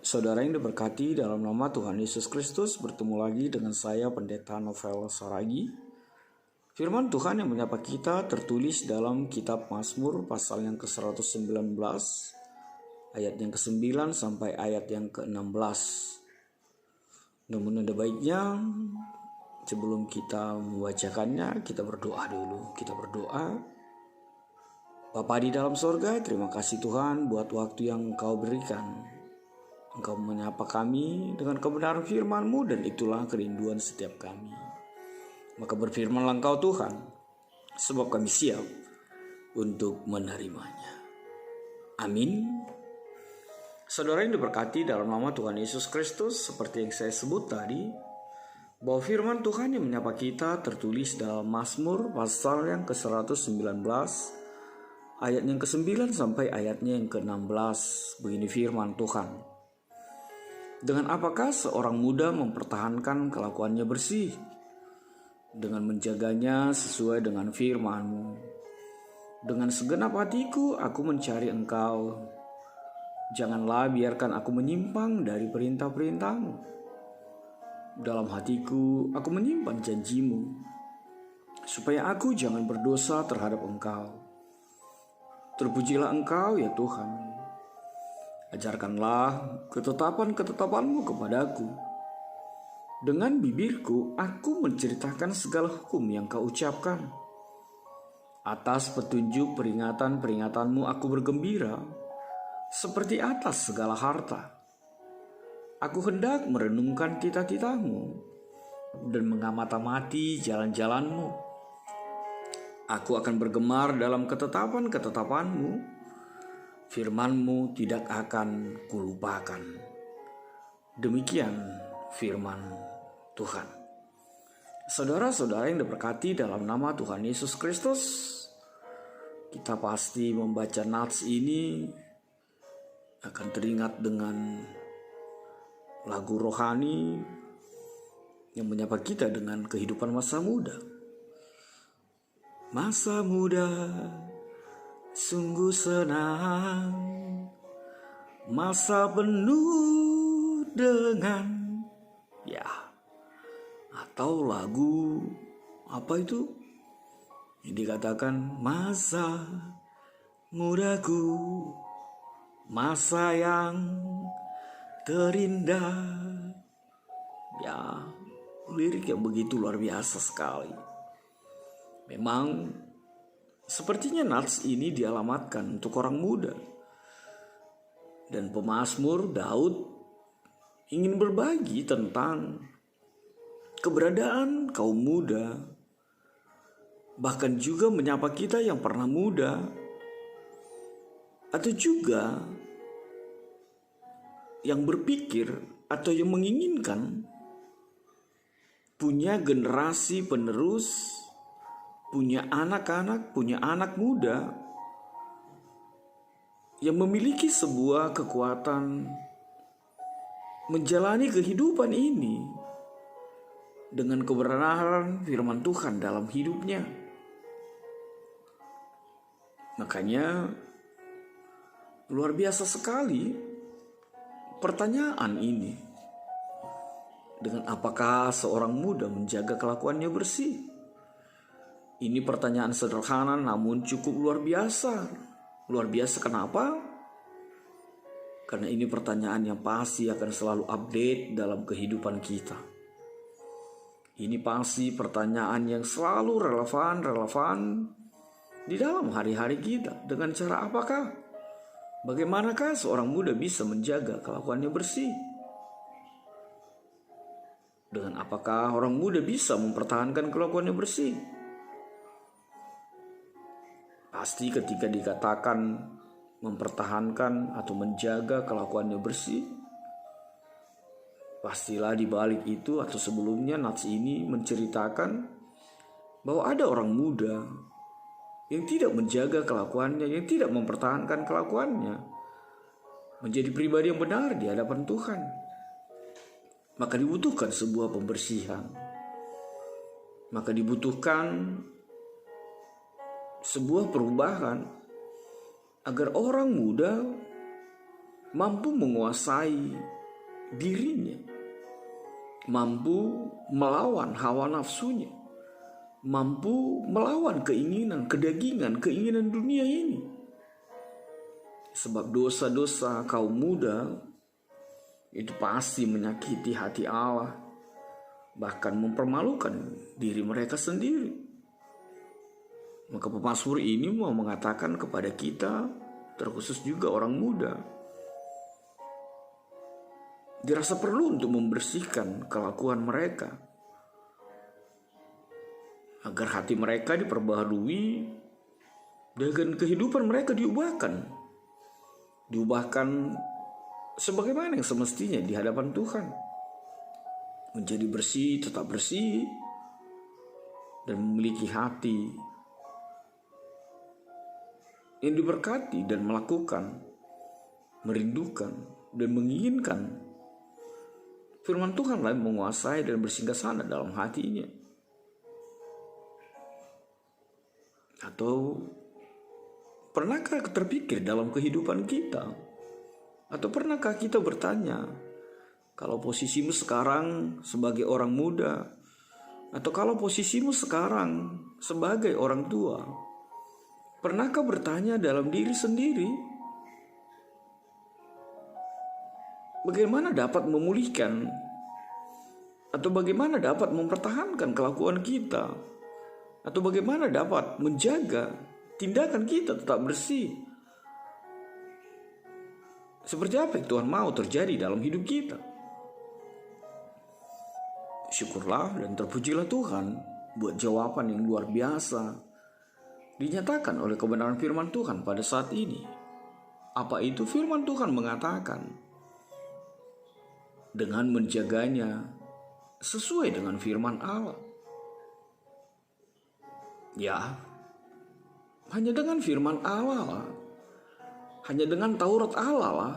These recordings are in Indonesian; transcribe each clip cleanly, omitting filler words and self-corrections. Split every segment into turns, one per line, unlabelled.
Saudara yang diberkati dalam nama Tuhan Yesus Kristus, bertemu lagi dengan saya Pendeta Novel Saragi. Firman Tuhan yang menyapa kita tertulis dalam kitab Mazmur pasal yang ke-119, ayat yang ke-9 sampai ayat yang ke-16. Namun ada baiknya sebelum kita membacakannya, kita berdoa dulu. Kita berdoa. Bapa di dalam sorga, terima kasih Tuhan buat waktu yang Engkau berikan. Engkau menyapa kami dengan kebenaran firman-Mu, dan itulah kerinduan setiap kami. Maka berfirmanlah Engkau Tuhan, sebab kami siap untuk menerimanya. Amin. Saudara yang diberkati dalam nama Tuhan Yesus Kristus, seperti yang saya sebut tadi, bahwa firman Tuhan yang menyapa kita tertulis dalam Mazmur pasal yang ke-119, ayat yang ke-9 sampai ayatnya yang ke-16. Begini firman Tuhan. Dengan apakah seorang muda mempertahankan kelakuannya bersih? Dengan menjaganya sesuai dengan firman-Mu. Dengan segenap hatiku aku mencari Engkau. Janganlah biarkan aku menyimpang dari perintah-perintah-Mu. Dalam hatiku aku menyimpan janji-Mu, supaya aku jangan berdosa terhadap Engkau. Terpujilah Engkau ya Tuhan. Ajarkanlah ketetapan-ketetapan-Mu kepadaku. Dengan bibirku aku menceritakan segala hukum yang Kau ucapkan. Atas petunjuk peringatan-peringatan-Mu aku bergembira, seperti atas segala harta. Aku hendak merenungkan titah-titah-Mu dan mengamati jalan-jalan-Mu. Aku akan bergemar dalam ketetapan-ketetapan-Mu. Firman-Mu tidak akan kulupakan. Demikian firman Tuhan. Saudara-saudara yang diberkati dalam nama Tuhan Yesus Kristus, kita pasti membaca nats ini akan teringat dengan lagu rohani yang menyapa kita dengan kehidupan masa muda. Masa muda sungguh senang, masa penuh dengan atau lagu apa itu yang dikatakan masa mudaku, masa yang terindah. Lirik yang begitu luar biasa sekali. Memang sepertinya nats ini dialamatkan untuk orang muda. Dan pemazmur Daud ingin berbagi tentang keberadaan kaum muda. Bahkan juga menyapa kita yang pernah muda. Atau juga yang berpikir atau yang menginginkan punya generasi penerus, punya anak-anak, punya anak muda yang memiliki sebuah kekuatan menjalani kehidupan ini dengan kebenaran firman Tuhan dalam hidupnya. Makanya luar biasa sekali pertanyaan ini. Dengan apakah seorang muda menjaga kelakuannya bersih? Ini pertanyaan sederhana namun cukup luar biasa. Luar biasa kenapa? Karena ini pertanyaan yang pasti akan selalu update dalam kehidupan kita. Ini pasti pertanyaan yang selalu relevan di dalam hari-hari kita. Dengan cara apakah? Bagaimanakah seorang muda bisa menjaga kelakuannya bersih? Dengan apakah orang muda bisa mempertahankan kelakuannya bersih? Pasti ketika dikatakan mempertahankan atau menjaga kelakuannya bersih, pastilah di balik itu atau sebelumnya nats ini menceritakan bahwa ada orang muda yang tidak menjaga kelakuannya, yang tidak mempertahankan kelakuannya menjadi pribadi yang benar di hadapan Tuhan. Maka dibutuhkan sebuah pembersihan. Maka dibutuhkan sebuah perubahan agar orang muda mampu menguasai dirinya, mampu melawan hawa nafsunya, mampu melawan keinginan, kedagingan, keinginan dunia ini. Sebab dosa-dosa kaum muda itu pasti menyakiti hati Allah, bahkan mempermalukan diri mereka sendiri. Maka pemazmur ini mau mengatakan kepada kita, terkhusus juga orang muda, dirasa perlu untuk membersihkan kelakuan mereka, agar hati mereka diperbaharui dan kehidupan mereka diubahkan sebagaimana yang semestinya di hadapan Tuhan, menjadi bersih, tetap bersih, dan memiliki hati yang diberkati dan melakukan, merindukan, dan menginginkan firman Tuhan lain menguasai dan bersinggah-sana dalam hatinya. Atau pernahkah terpikir dalam kehidupan kita? Atau pernahkah kita bertanya, kalau posisimu sekarang sebagai orang muda, atau kalau posisimu sekarang sebagai orang tua, pernahkah bertanya dalam diri sendiri, bagaimana dapat memulihkan atau bagaimana dapat mempertahankan kelakuan kita, atau bagaimana dapat menjaga tindakan kita tetap bersih? Seperti apa yang Tuhan mau terjadi dalam hidup kita? Syukurlah dan terpujilah Tuhan buat jawaban yang luar biasa dinyatakan oleh kebenaran firman Tuhan pada saat ini. Apa itu firman Tuhan mengatakan? Dengan menjaganya sesuai dengan firman Allah. Ya, hanya dengan firman Allah lah, hanya dengan Taurat Allah lah,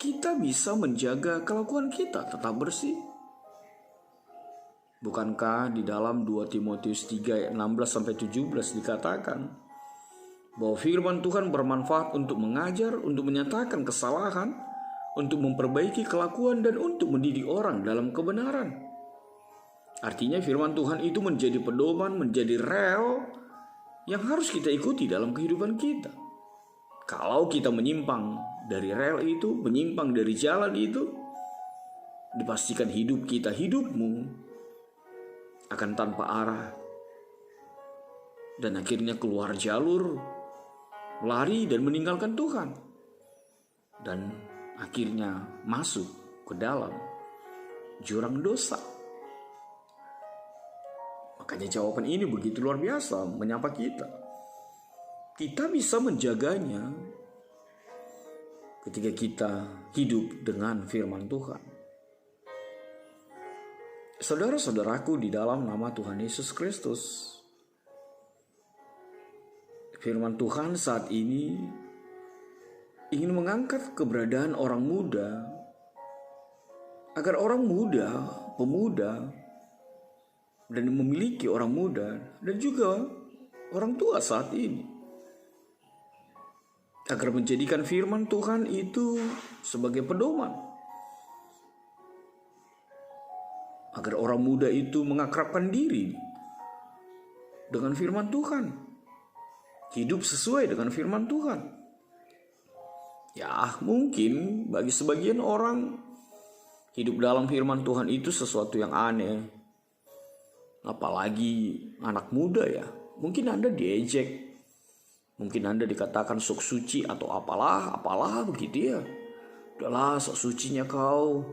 kita bisa menjaga kelakuan kita tetap bersih. Bukankah di dalam 2 Timotius 3 ayat 16-17 dikatakan bahwa firman Tuhan bermanfaat untuk mengajar, untuk menyatakan kesalahan, untuk memperbaiki kelakuan, dan untuk mendidik orang dalam kebenaran. Artinya firman Tuhan itu menjadi pedoman, menjadi rel yang harus kita ikuti dalam kehidupan kita. Kalau kita menyimpang dari rel itu, menyimpang dari jalan itu, dipastikan hidup kita, hidupmu akan tanpa arah, dan akhirnya keluar jalur, lari dan meninggalkan Tuhan, dan akhirnya masuk ke dalam jurang dosa. Makanya jawaban ini begitu luar biasa menyapa kita. Kita bisa menjaganya ketika kita hidup dengan firman Tuhan. Saudara-saudaraku di dalam nama Tuhan Yesus Kristus, firman Tuhan saat ini ingin mengangkat keberadaan orang muda, agar orang muda, pemuda, dan memiliki orang muda dan juga orang tua saat ini, agar menjadikan firman Tuhan itu sebagai pedoman, agar orang muda itu mengakrabkan diri dengan firman Tuhan, hidup sesuai dengan firman Tuhan. Ya, mungkin bagi sebagian orang hidup dalam firman Tuhan itu sesuatu yang aneh, apalagi anak muda ya. Mungkin Anda diejek, mungkin Anda dikatakan sok suci atau apalah begitu ya. Udahlah, sok sucinya kau,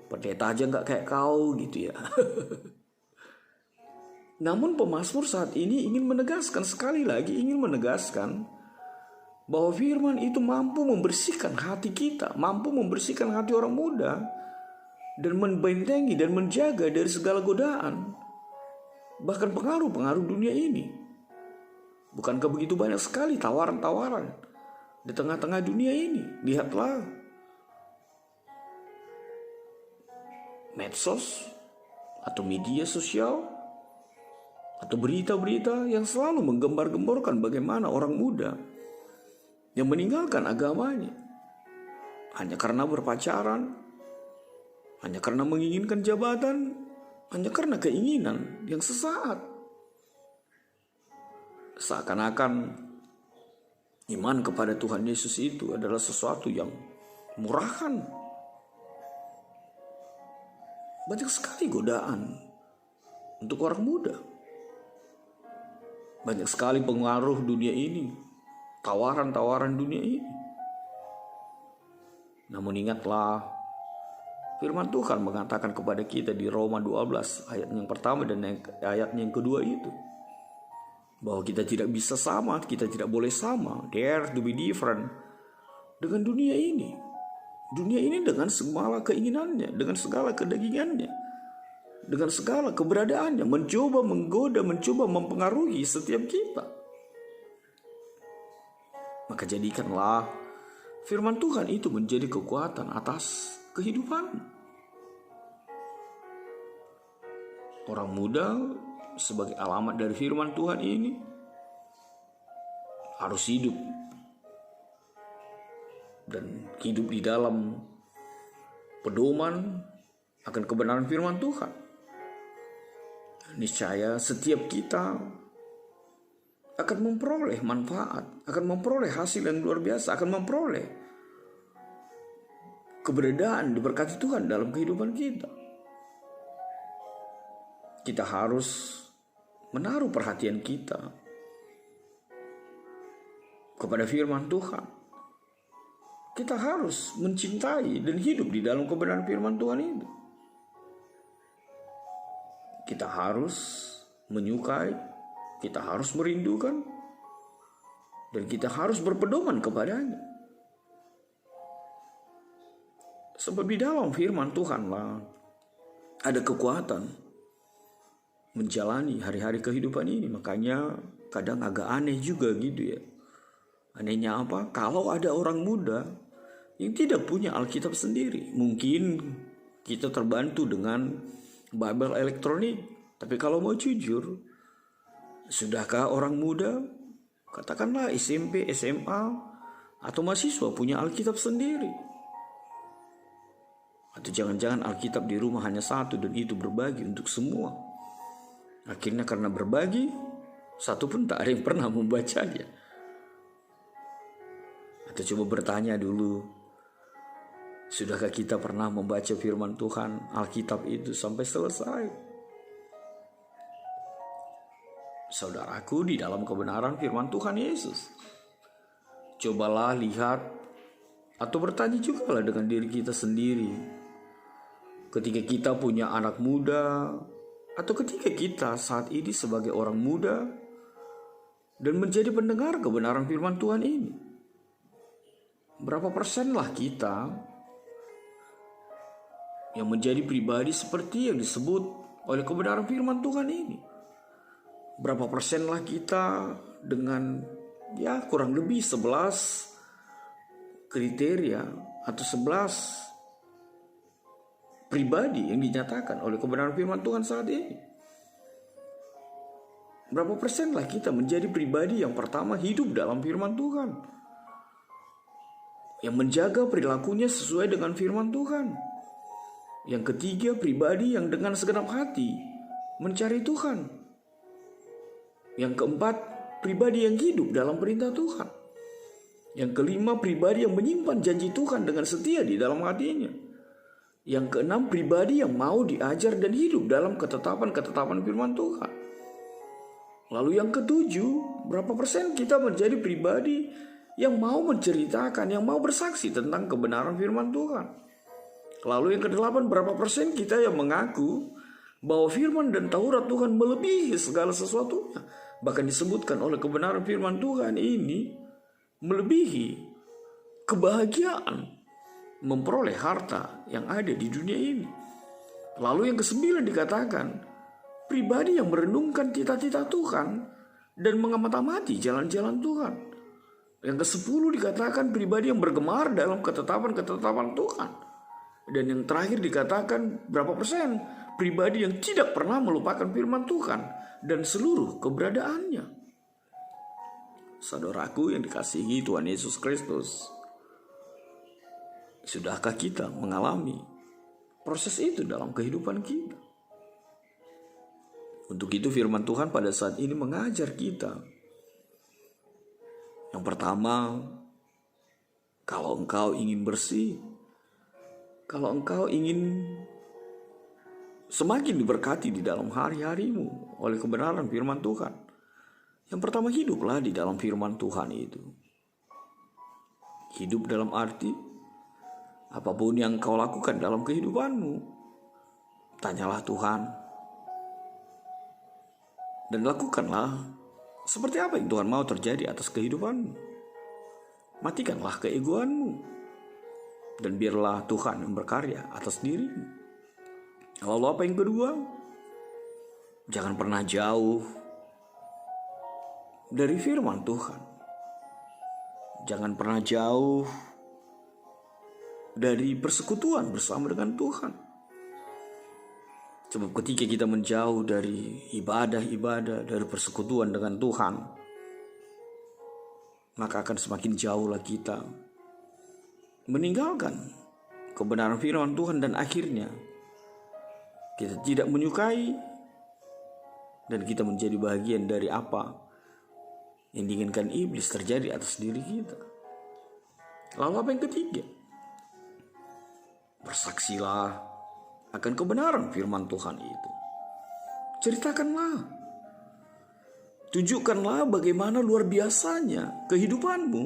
pendeta aja gak kayak kau gitu ya. Namun pemazmur saat ini ingin menegaskan, sekali lagi ingin menegaskan bahwa firman itu mampu membersihkan hati kita, mampu membersihkan hati orang muda, dan membentengi dan menjaga dari segala godaan, bahkan pengaruh-pengaruh dunia ini. Bukankah begitu banyak sekali tawaran-tawaran di tengah-tengah dunia ini? Lihatlah medsos atau media sosial atau berita-berita yang selalu menggembar-gemborkan bagaimana orang muda yang meninggalkan agamanya, hanya karena berpacaran, hanya karena menginginkan jabatan, hanya karena keinginan yang sesaat. Seakan-akan iman kepada Tuhan Yesus itu adalah sesuatu yang murahan. Banyak sekali godaan untuk orang muda. Banyak sekali pengaruh dunia ini, tawaran-tawaran dunia ini. Namun ingatlah, firman Tuhan mengatakan kepada kita di Roma 12 ayat yang pertama dan ayat yang kedua itu, bahwa kita tidak bisa sama, kita tidak boleh sama, dare to be different dengan dunia ini. Dunia ini dengan segala keinginannya, dengan segala kedagingannya, dengan segala keberadaannya, mencoba menggoda, mencoba mempengaruhi setiap kita. Maka jadikanlah firman Tuhan itu menjadi kekuatan atas kehidupan. Orang muda sebagai alamat dari firman Tuhan ini harus hidup dan hidup di dalam pedoman akan kebenaran firman Tuhan. Niscaya setiap kita akan memperoleh manfaat, akan memperoleh hasil yang luar biasa, akan memperoleh keberadaan diberkati Tuhan dalam kehidupan kita. Kita harus menaruh perhatian kita kepada firman Tuhan. Kita harus mencintai dan hidup di dalam kebenaran firman Tuhan itu. Kita harus menyukai, kita harus merindukan, dan kita harus berpedoman kepadanya. Sebab di dalam firman Tuhanlah ada kekuatan menjalani hari-hari kehidupan ini. Makanya kadang agak aneh juga gitu ya. Anehnya apa? Kalau ada orang muda yang tidak punya Alkitab sendiri, mungkin kita terbantu dengan Bible elektronik. Tapi kalau mau jujur, sudahkah orang muda, katakanlah SMP, SMA, atau mahasiswa punya Alkitab sendiri? Atau jangan-jangan Alkitab di rumah hanya satu dan itu berbagi untuk semua. Akhirnya karena berbagi, satu pun tak ada yang pernah membacanya. Atau coba bertanya dulu, sudahkah kita pernah membaca firman Tuhan, Alkitab itu sampai selesai? Saudaraku, di dalam kebenaran firman Tuhan Yesus, cobalah lihat atau bertanya juga lah dengan diri kita sendiri. Ketika kita punya anak muda, atau ketika kita saat ini sebagai orang muda dan menjadi pendengar kebenaran firman Tuhan ini, berapa persenlah kita yang menjadi pribadi seperti yang disebut oleh kebenaran firman Tuhan ini? Berapa persenlah kita dengan kurang lebih 11 kriteria atau 11 pribadi yang dinyatakan oleh kebenaran firman Tuhan saat ini? Berapa persenlah kita menjadi pribadi yang pertama hidup dalam firman Tuhan, yang menjaga perilakunya sesuai dengan firman Tuhan? Yang ketiga, pribadi yang dengan segenap hati mencari Tuhan. Yang keempat, pribadi yang hidup dalam perintah Tuhan. Yang kelima, pribadi yang menyimpan janji Tuhan dengan setia di dalam hatinya. Yang keenam, pribadi yang mau diajar dan hidup dalam ketetapan-ketetapan firman Tuhan. Lalu yang ketujuh, berapa persen kita menjadi pribadi yang mau menceritakan, yang mau bersaksi tentang kebenaran firman Tuhan. Lalu yang kedelapan, berapa persen kita yang mengaku bahwa firman dan Taurat Tuhan melebihi segala sesuatunya. Bahkan disebutkan oleh kebenaran firman Tuhan ini melebihi kebahagiaan memperoleh harta yang ada di dunia ini. Lalu yang kesembilan dikatakan, pribadi yang merenungkan cita-cita Tuhan dan mengamati jalan-jalan Tuhan. Yang ke-10 dikatakan pribadi yang bergemar dalam ketetapan-ketetapan Tuhan. Dan yang terakhir dikatakan berapa persen pribadi yang tidak pernah melupakan firman Tuhan dan seluruh keberadaannya. Saudaraku yang dikasihi Tuhan Yesus Kristus, Sudahkah kita mengalami proses itu dalam kehidupan kita? Untuk itu firman Tuhan pada saat ini mengajar kita. Yang pertama, kalau engkau ingin bersih, kalau engkau ingin semakin diberkati di dalam hari-harimu oleh kebenaran firman Tuhan, yang pertama hiduplah di dalam firman Tuhan itu. Hidup dalam arti apapun yang kau lakukan dalam kehidupanmu, tanyalah Tuhan dan lakukanlah seperti apa yang Tuhan mau terjadi atas kehidupanmu. Matikanlah keegoanmu dan biarlah Tuhan yang berkarya atas dirimu. Lalu apa yang kedua? Jangan pernah jauh dari firman Tuhan. Jangan pernah jauh dari persekutuan bersama dengan Tuhan. Sebab ketika kita menjauh dari ibadah-ibadah, dari persekutuan dengan Tuhan, maka akan semakin jauhlah kita meninggalkan kebenaran firman Tuhan dan akhirnya kita tidak menyukai dan kita menjadi bagian dari apa yang diinginkan iblis terjadi atas diri kita. Lalu apa yang ketiga? Bersaksilah akan kebenaran firman Tuhan itu. Ceritakanlah. Tunjukkanlah bagaimana luar biasanya kehidupanmu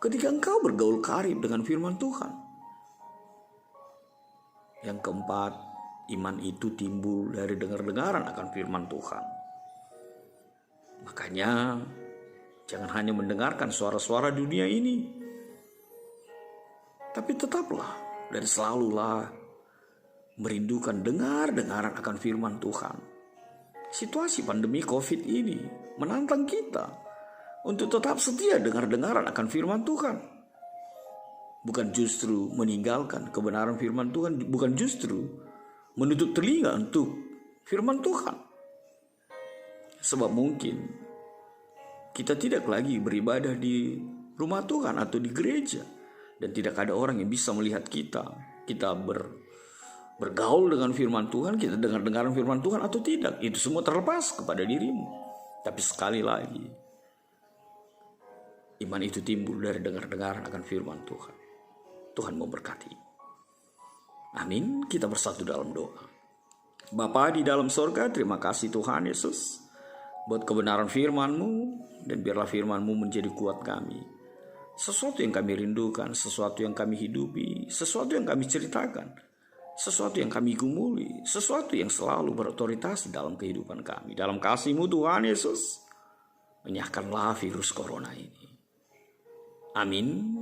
ketika engkau bergaul karib dengan firman Tuhan. Yang keempat, iman itu timbul dari dengar-dengaran akan firman Tuhan. Makanya jangan hanya mendengarkan suara-suara dunia ini, tapi tetaplah dan selalulah merindukan dengar-dengaran akan firman Tuhan. Situasi pandemi COVID ini menantang kita untuk tetap setia dengar-dengaran akan firman Tuhan. Bukan justru meninggalkan kebenaran firman Tuhan, bukan justru menutup telinga untuk firman Tuhan. Sebab mungkin kita tidak lagi beribadah di rumah Tuhan atau di gereja, dan tidak ada orang yang bisa melihat kita bergaul dengan firman Tuhan, kita dengar-dengaran firman Tuhan atau tidak. Itu semua terlepas kepada dirimu. Tapi sekali lagi, iman itu timbul dari dengar-dengaran akan firman Tuhan. Tuhan memberkati. Amin. Kita bersatu dalam doa. Bapa di dalam sorga, terima kasih Tuhan Yesus buat kebenaran firman-Mu, dan biarlah firman-Mu menjadi kuat kami. Sesuatu yang kami rindukan, sesuatu yang kami hidupi, sesuatu yang kami ceritakan, sesuatu yang kami gumuli, sesuatu yang selalu berotoritas dalam kehidupan kami. Dalam kasih-Mu Tuhan Yesus, menyahkanlah virus corona ini. Amin.